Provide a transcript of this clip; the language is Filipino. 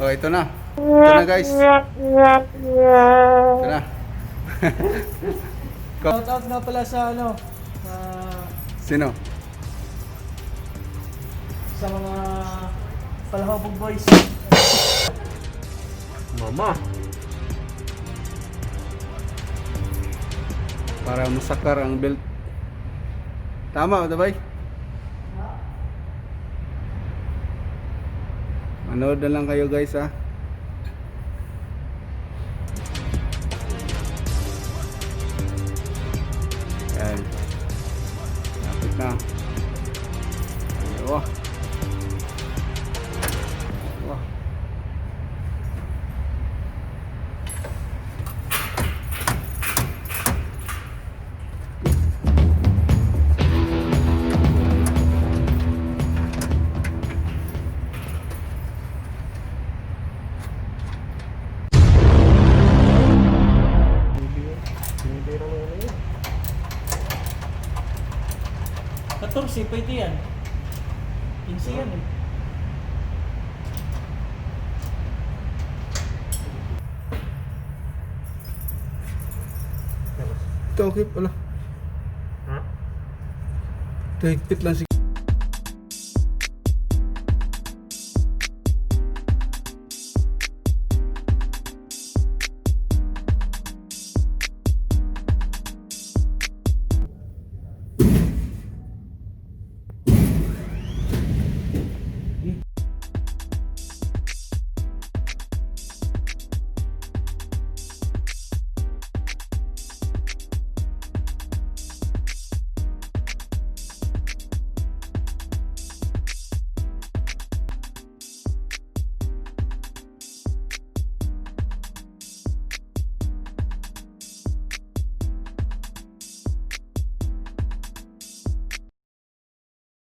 Oh, ito na. Ito na guys. Ito na. Shout out nga pala sa Sino? sa mga palahobog boys. Mama. Para masakar ang belt. Tama, tabay? Manood na lang kayo guys ha. Yan. Lapit na. Wah. Wah. Binibira mo yun. 14, pwede yan. 15 yan eh. Ito okay pala. Ha? Ito higpit lang si